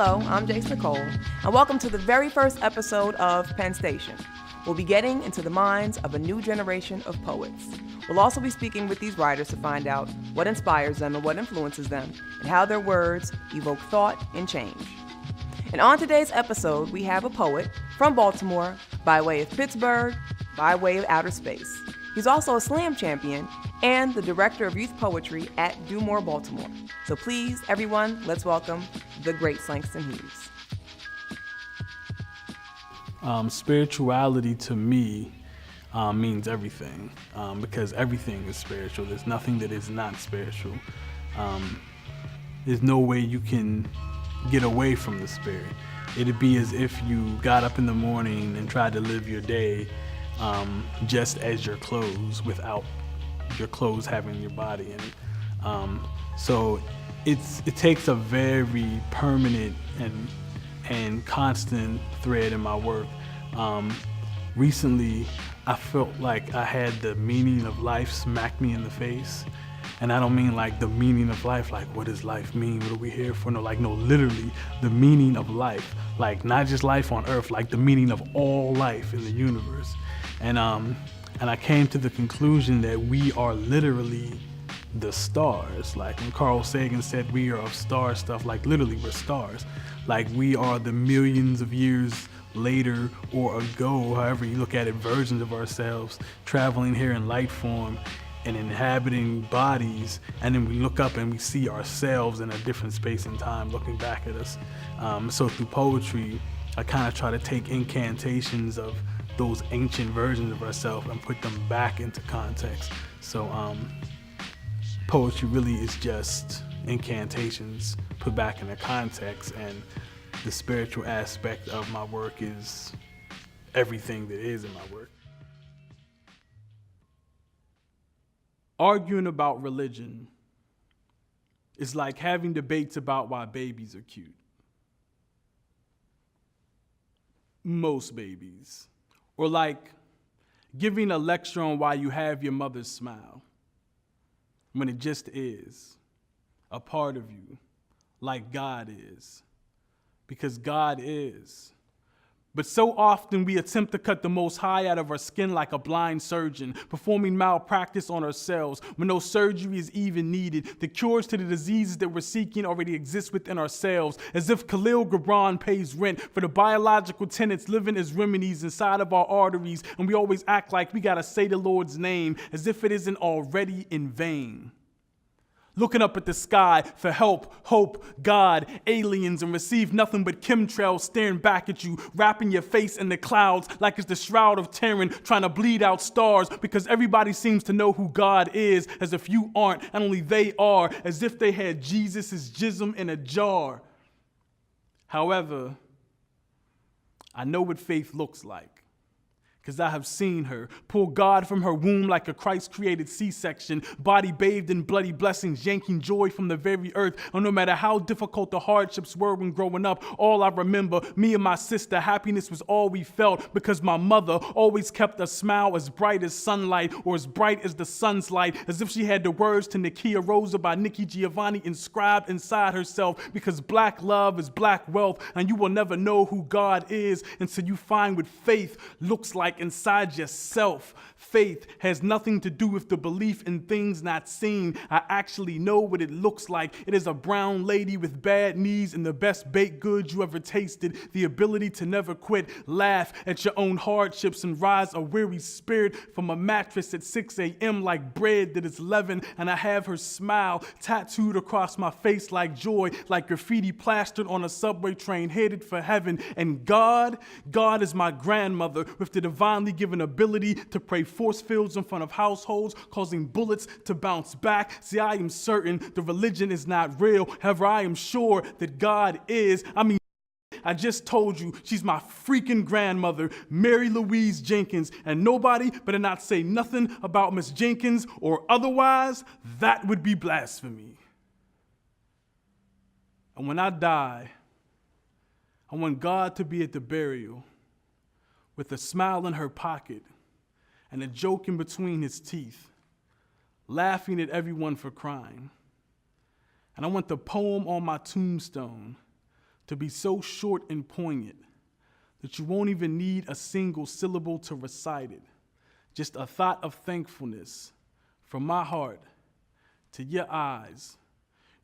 Hello, I'm Jace Nicole, and welcome to the very first episode of Penn Station. We'll be getting into the minds of a new generation of poets. We'll also be speaking with these writers to find out what inspires them and what influences them, and how their words evoke thought and change. And on today's episode, we have a poet from Baltimore, by way of Pittsburgh, by way of outer space. He's also a slam champion and the director of youth poetry at Do More Baltimore. So please, everyone, let's welcome the great Slangston Hughes. Spirituality to me means everything, because everything is spiritual. There's nothing that is not spiritual. There's no way you can get away from the spirit. It'd be as if you got up in the morning and tried to live your day just as your clothes, without your clothes having your body in it. So it takes a very permanent and constant thread in my work. Recently, I felt like I had the meaning of life smack me in the face. And I don't mean like the meaning of life, like what does life mean? What are we here for? No, literally the meaning of life. Like not just life on earth, like the meaning of all life in the universe. And I came to the conclusion that we are literally the stars. Like when Carl Sagan said we are of star stuff, like literally we're stars. Like we are the millions of years later or ago, however you look at it, versions of ourselves traveling here in light form and inhabiting bodies, and then we look up and we see ourselves in a different space and time looking back at us. So through poetry, I kind of try to take incantations of those ancient versions of ourselves and put them back into context. So poetry really is just incantations put back into context, and the spiritual aspect of my work is everything that is in my work. Arguing about religion is like having debates about why babies are cute. Most babies. Or like giving a lecture on why you have your mother's smile, when it just is a part of you, like God is. Because God is. But so often we attempt to cut the Most High out of our skin like a blind surgeon, performing malpractice on ourselves when no surgery is even needed. The cures to the diseases that we're seeking already exist within ourselves, as if Khalil Gibran pays rent for the biological tenets living as remedies inside of our arteries, and we always act like we gotta say the Lord's name as if it isn't already in vain. Looking up at the sky for help, hope, God, aliens, and receive nothing but chemtrails staring back at you, wrapping your face in the clouds like it's the Shroud of Turin, trying to bleed out stars because everybody seems to know who God is, as if you aren't and only they are, as if they had Jesus' jism in a jar. However, I know what faith looks like. Because I have seen her pull God from her womb like a Christ-created C-section, body bathed in bloody blessings, yanking joy from the very earth. And no matter how difficult the hardships were when growing up, all I remember, me and my sister, happiness was all we felt because my mother always kept a smile as bright as sunlight or as bright as the sun's light, as if she had the words to Nikia Rosa by Nikki Giovanni inscribed inside herself, because black love is black wealth, and you will never know who God is until you find what faith looks like inside yourself. Faith has nothing to do with the belief in things not seen. I actually know what it looks like. It is a brown lady with bad knees and the best baked goods you ever tasted. The ability to never quit, laugh at your own hardships, and rise a weary spirit from a mattress at 6 a.m. like bread that is leavened. And I have her smile tattooed across my face like joy, like graffiti plastered on a subway train headed for heaven. And God is my grandmother with the divinely given ability to pray force fields in front of households, causing bullets to bounce back. See, I am certain the religion is not real. However, I am sure that God is. I just told you she's my freaking grandmother, Mary Louise Jenkins, and nobody better not say nothing about Miss Jenkins, or otherwise, that would be blasphemy. And when I die, I want God to be at the burial with a smile in her pocket and a joke in between his teeth, laughing at everyone for crying. And I want the poem on my tombstone to be so short and poignant that you won't even need a single syllable to recite it. Just a thought of thankfulness from my heart to your eyes,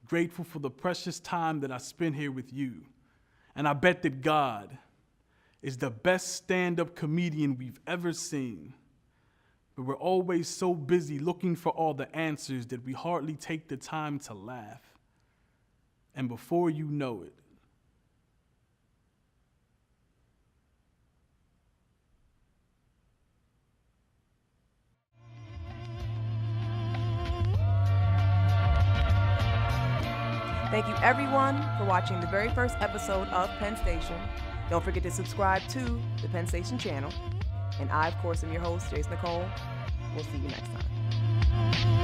grateful for the precious time that I spent here with you. And I bet that God is the best stand-up comedian we've ever seen. But we're always so busy looking for all the answers that we hardly take the time to laugh. And before you know it, Thank you everyone for watching the very first episode of Penn Station. Don't forget to subscribe to the Penn Station channel. And I, of course, am your host, Jace Nicole. We'll see you next time.